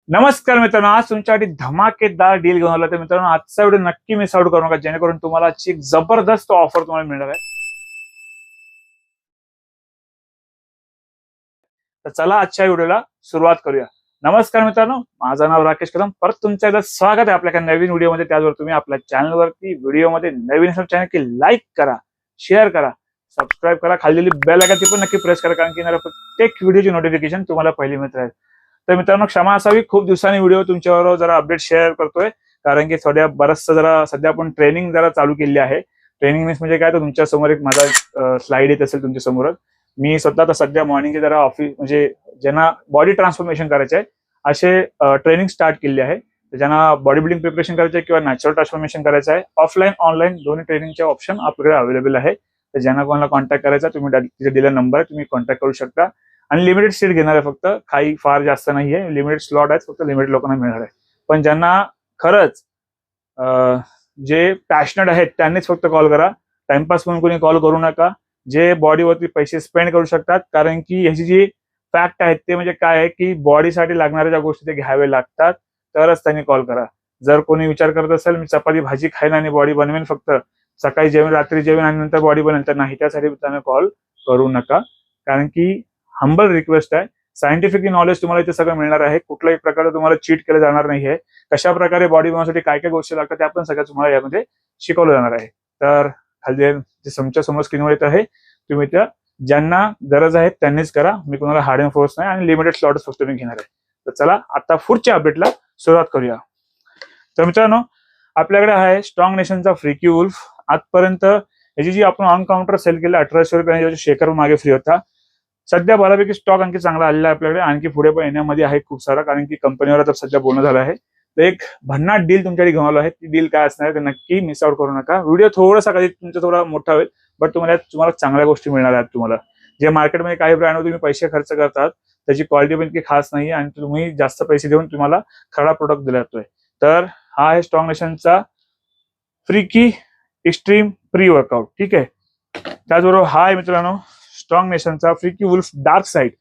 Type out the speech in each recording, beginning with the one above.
नमस्कार मित्रांनो, आज तुमच्यासाठी धमाकेदार डील घेऊन आलो. तर मित्रांनो, आजचा व्हिडिओ नक्की मिस आउट करू नका, जेणेकरून तुम्हाला आजची एक जबरदस्त ऑफर तुम्हाला मिळणार आहे. तर चला आजच्या व्हिडिओला सुरुवात करूया. नमस्कार मित्रांनो, माझं नाव राकेश कदम. परत तुमचं एकदा स्वागत आहे आपल्या एका नवीन व्हिडिओमध्ये. त्याचबरोबर तुम्ही आपल्या चॅनलवरती व्हिडिओमध्ये नवीन असेल चॅनल की लाईक करा, शेअर करा, सबस्क्राईब करा, खाल्लेली बेल आयकॉन ती पण नक्की प्रेस करा, कारण की येणाऱ्या प्रत्येक व्हिडिओची नोटिफिकेशन तुम्हाला पहिली मिळत राहील. तर मित्रांनो, क्षमा असावी, खूप दिवसांनी व्हिडिओ तुमच्याबरोबर जरा अपडेट शेअर करतोय, कारण की बरंचसं जरा सध्या आपण ट्रेनिंग जरा चालू केली आहे. ट्रेनिंग मीन्स म्हणजे काय, तर तुमच्या समोर एक माझा स्लाइड येत असेल तुमच्या समोर. मी स्वतः तर सध्या मॉर्निंगचे जरा ऑफिस म्हणजे ज्यांना बॉडी ट्रान्सफॉर्मेशन करायचे आहे असे ट्रेनिंग स्टार्ट केली आहे. ज्यांना बॉडी बिल्डिंग प्रिपरेशन करायचं आहे किंवा नॅचरल ट्रान्सफॉर्मेशन करायचं आहे, ऑफलाईन ऑनलाईन दोन्ही ट्रेनिंगचे ऑप्शन आपल्याकडे अवेलेबल आहे. तर ज्यांना कोणाला कॉन्टॅक्ट करायचा, तुम्ही तिथे दिलेला नंबर तुम्ही कॉन्टॅक्ट करू शकता. आणि लिमिटेड सीट घेणार आहे, फक्त काही फार जास्त नाही आहे, लिमिटेड स्लॉट आहेत, फक्त लिमिटेड लोकांना मिळणार आहे. पण ज्यांना खरंच जे पॅशनेट आहेत त्यांनीच फक्त कॉल करा. टाइमपास म्हणून कोणी कॉल करू नका. जे बॉडीवरती पैसे स्पेंड करू शकतात, कारण की ह्याची जी फॅक्ट आहेत ते म्हणजे काय आहे की बॉडीसाठी लागणाऱ्या ज्या गोष्टी ते घ्यावे लागतात, तरच त्यांनी कॉल करा. जर कोणी विचार करत असेल मी चपाती भाजी खाईन आणि बॉडी बनवेन, फक्त सकाळी जेवण रात्री जेवण आणि नंतर बॉडी बनेल, तर नाही, त्यासाठी त्यांना कॉल करू नका. कारण की हंबल रिक्वेस्ट आहे, सायंटिफिक नॉलेज तुम्हाला इथे सगळं मिळणार आहे. कुठल्याही प्रकारे तुम्हाला चीट केलं जाणार नाहीये. कशा प्रकारे बॉडी बनवण्यासाठी काय काय गोष्टी लागतात ते आपण सगळं तुम्हाला यामध्ये शिकवलं जाणार आहे. तर खाली तुमच्या समोर स्क्रीनवर येत आहे, तुम्ही त्या ज्यांना गरज आहे त्यांनीच करा. मी कोणाला हार्ड अँड फोर्स नाही आणि लिमिटेड स्लॉट्स फक्त मी घेणार आहे. तर चला आता पुढच्या अपडेटला सुरुवात करूया. तर मित्रांनो, आपल्याकडे आहे स्ट्रॉंग नेशनचा फ्रीकी वुल्फ. आजपर्यंत याची जी आपण ऑन काउंटर सेल केलं 1800 रुपये शेकर मागे फ्री होता. सध्या बऱ्यापैकी स्टॉक आणखी चांगला आलेला आहे आपल्याकडे, आणखी पुढे पण येण्यामध्ये आहे खूप सारा, कारण की कंपनीवर आता सध्या बोलणं झालं आहे. तर एक भन्नाट डील तुमच्याकडे घेऊन आलो आहे. ती डील काय असणार आहे ते नक्की मिस आउट करू नका. व्हिडिओ थोडासा कधी तुमचा थोडा मोठा होईल, बट तुम्हाला चांगल्या गोष्टी मिळणार आहेत. तुम्हाला जे मार्केटमध्ये काही ब्रँडवर तुम्ही पैसे खर्च करतात त्याची क्वालिटी पण इतकी खास नाही, आणि तुम्ही जास्त पैसे देऊन तुम्हाला खरा प्रोडक्ट दिला जातोय. तर हा आहे स्ट्रॉंग नेशनचा फ्रीकी एक्स्ट्रीम प्री वर्कआउट. ठीक आहे. त्याचबरोबर हा आहे मित्रांनो स्ट्रॉंग नेशनचा फ्रीकी वुल्फ डार्क साईड.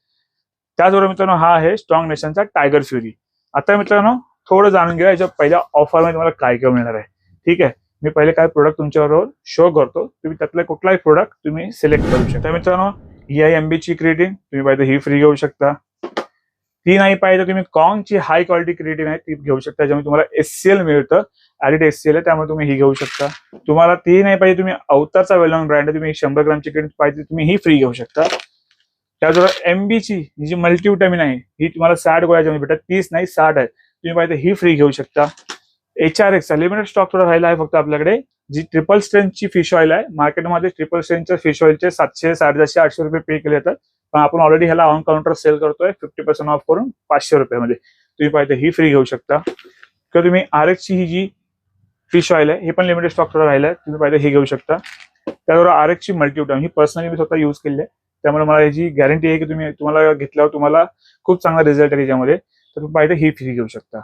त्याचबरोबर मित्रांनो हा आहे स्ट्रॉंग नेशनचा टायगर फ्युरी. आता मित्रांनो थोडं जाणून घ्या याच्या पहिल्या ऑफरमध्ये तुम्हाला काय काय मिळणार आहे. ठीक आहे, मी पहिले काय प्रोडक्ट तुमच्याबरोबर शो करतो, तुम्ही त्यातला कुठलाही प्रोडक्ट तुम्ही सिलेक्ट करू शकता. मित्रांनो, ही आहे एमबीची क्रिएटिन, तुम्ही पाहिजे ही फ्री घेऊ शकता. ती नाही पाहिजे तुम्ही कॉंगची हाय क्वालिटी क्रिएटिन आहे ती घेऊ शकता, ज्यामुळे तुम्हाला एससीएल मिळतं, ऍडिड एससीएल आहे, त्यामुळे तुम्ही ही घेऊ शकता. तुम्हाला ती नाही पाहिजे, तुम्ही अवतारचा वेल नोन ब्रँड आहे, तुम्ही 100 ग्रामची क्रिएटिन पाहिजे तुम्ही ही फ्री घेऊ शकता. त्याचबरोबर एमबीची जी मल्टीविटामिन आहे ही तुम्हाला 60 गोळ्याच्या भेटत, 30 नाही 60 आहे, तुम्ही पाहिजे ही फ्री घेऊ शकता. HRX लिमिटेड स्टॉक थोडा राहिला आहे फक्त आपल्याकडे. जी ट्रिपल स्ट्रेंथची फिश ऑइल आहे, मार्केटमध्ये ट्रिपल स्ट्रेंथच्या फिश ऑइलचे 700, 750, 800 रुपये पे केले जातात, पण आपण ऑलरेडी ह्याला ऑन काउंटर सेल करतोय 50% ऑफ करून 500 रुपयामध्ये. तुम्ही पाहिजे ही फ्री घेऊ शकता. किंवा तुम्ही RX ची ही जी फिश ऑइल आहे ही पण लिमिटेड स्टॉक थोडा राहिला आहे, तुम्ही पाहिजे ही घेऊ शकता. त्याबरोबर RX ची मल्टीविटामिन ही पर्सनली मी स्वतः यूज केली आहे, त्यामुळे मला याची गॅरंटी आहे की तुम्हाला घेतल्यावर तुम्हाला खूप चांगला रिझल्ट आहे त्याच्यामध्ये, तर तुम्ही पाहिजे ही फ्री घेऊ शकता.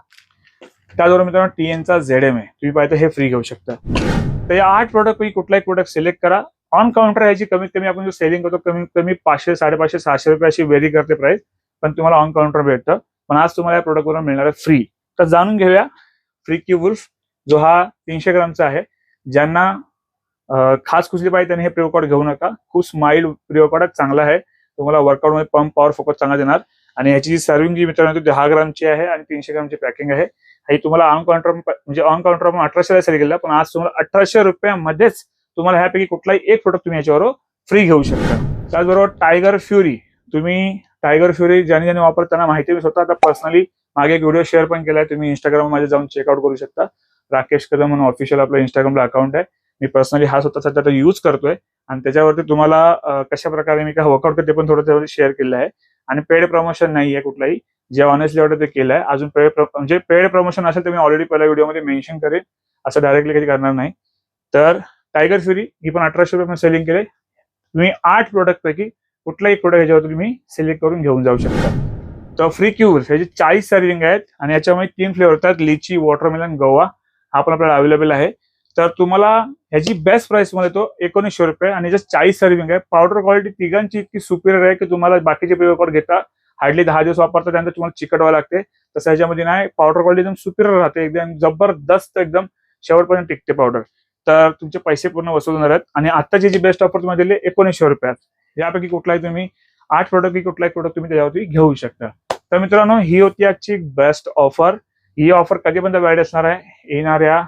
त्याचबरोबर मित्रांनो TNचा ZM आहे, तुम्ही पाहिजे हे फ्री घेऊ शकता. तर या 8 प्रोडक्ट पैकी कुठलाही प्रोडक्ट सिलेक्ट करा. ऑन काउंटर याची कमीत कमी आपण जो सेलिंग करतो कमीत कमी 500, 550, 600 रुपये अशी व्हेरी करते प्राइस, पण तुम्हाला ऑन काउंटर भेटतं. पण आज तुम्हाला या प्रोडक्टवर मिळणार आहे फ्री. तर जाणून घेऊया फ्रीकी वुल्फ, जो हा 300 ग्रामचा आहे. ज्यांना खास कुसली पाहिजे त्यांनी हे प्री वर्कआउट घेऊ नका. खूप माइल्ड प्री वर्कआउट चांगला आहे, तुम्हाला वर्कआउटमध्ये पंप पॉवर फोकस चांगला देणार. आणि याची जी सर्विंग जी मित्रांनो 10 ग्रामची आहे आणि 300 ग्रामची पॅकिंग आहे. ही तुम्हाला ऑन काउंटर म्हणजे ऑन काउंटर आपण 1800 ला सेल केला, पण आज तुम्हाला 1800 रुपयामध्येच तुम्हाला ह्यापैकी कुठलाही एक प्रोडक्ट तुम्ही याच्यावर फ्री घेऊ शकता. त्याचबरोबर टायगर फ्युरी, तुम्ही टायगर फ्युरी ज्यांनी वापरत त्यांना माहिती, मी स्वतः आता पर्सनली मागे एक व्हिडिओ शेअर पण केलाय, तुम्ही इंस्टाग्राम मध्ये जाऊन चेकआउट करू शकता. राकेश कदम म्हणून ऑफिशियल आपलं इंस्टाग्रामला अकाउंट आहे. मी पर्सनली हा स्वतः सध्या यूज करतोय, आणि त्याच्यावरती तुम्हाला कशा प्रकारे मी काय वर्कआउट करते पण थोडं शेअर केलं आहे. आणि पेड प्रमोशन नाही आहे कुठलाही, जे ऑनेस्टली वाटतं ते केलं आहे. अजून पेड प्रमोशन असेल तर मी ऑलरेडी पहिल्या व्हिडिओमध्ये मेन्शन करेन, असं डायरेक्टली कधी करणार नाही. तर टायगर फ्युरी ही पण 1800 रुपये सेलिंग केले. तुम्ही 8 प्रोडक्ट पैकी कुठलाही प्रोडक्ट याच्यावर तुम्ही सिलेक्ट करून घेऊन जाऊ शकता. तर फ्रीकी वुल्फ ह्याची 40 सर्विंग आहेत, आणि याच्यामध्ये 3 फ्लेवर येतात, लिची, वॉटरमेलन, गोवा. हा पण आपल्याला अवेलेबल आहे. तर तुम्हाला ह्याची बेस्ट प्राइस मध्ये तो 1900 रुपये, आणि ज्या 40 सर्विंग आहे. पावडर क्वालिटी तिघांची इतकी सुपिरियर आहे की तुम्हाला बाकीचे प्री वर्कआउट घेता हार्डली 10 दिवस वापरता त्यानंतर तुम्हाला चिकट व्हायला लागते. तसं ह्याच्यामध्ये नाही, पावडर क्वालिटी एकदम सुपिरियर राहते, एकदम जबरदस्त, एकदम शेवटपर्यंत टिकते पावडर. तर तुमचे पैसे पूर्ण वसूल होणार आहेत. आणि आत्ताची जी बेस्ट ऑफर तुम्हाला दिली 1900 रुपयात, यापैकी कुठलाही तुम्ही 8 प्रोडक्ट की कुठलाही प्रोडक्ट तुम्ही त्याच्यावरती घेऊ शकता. तर मित्रांनो, ही होती आजची बेस्ट ऑफर. ही ऑफर कधीपर्यंत वॅलिड असणार आहे? येणाऱ्या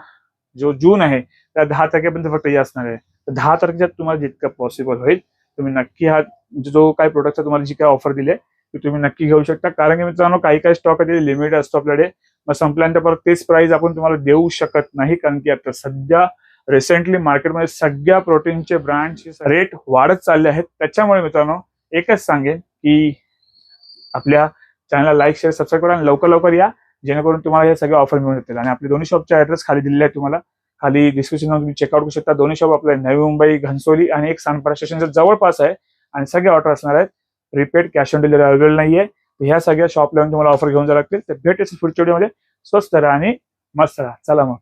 जो जून आहे त्या 10 तारखेपर्यंत फक्त ही असणार आहे. तर 10 तारखेच्या तुम्हाला जितकं पॉसिबल होईल तुम्ही नक्की हा जो काही प्रोडक्टचा तुम्हाला जी काय ऑफर दिली आहे ती तुम्ही नक्की घेऊ शकता. कारण की मित्रांनो, काही काही स्टॉक आहे लिमिट असतो आपल्याकडे, मग संपल्यानंतर परत तेच प्राइस आपण तुम्हाला देऊ शकत नाही. कारण की आता सध्या रिसेंटली मार्केटमध्ये सगळ्या प्रोटीनचे ब्रँडचे रेट वाढत चालले आहेत. त्याच्यामुळे मित्रांनो एकच सांगेन की आपल्या चॅनलला लाईक, शेअर, सबस्क्राईब करा आणि लवकर लवकर या, जेणेकरून तुम्हाला हे सगळे ऑफर मिळून येतील. आणि आपले दोन्ही शॉपचे ऍड्रेस खाली दिलेले आहेत, तुम्हाला खाली डिस्क्रिप्शन तुम्ही चेकआउट करू शकता. दोन्ही शॉप आपल्या नवी मुंबई, घनसोली आणि एक सानपाडा स्टेशनच्या जवळपास आहे. आणि सगळे ऑर्डर असणार आहेत. Prepaid, cash on delivery available नाहीये. ह्या सगळ्या शॉपला तुम्हाला ऑफर घेऊन जावं लागतील. तर भेटेल पुढच्या व्हिडिओमध्ये. स्वस्त राहा आणि मस्त राहा. चला मग.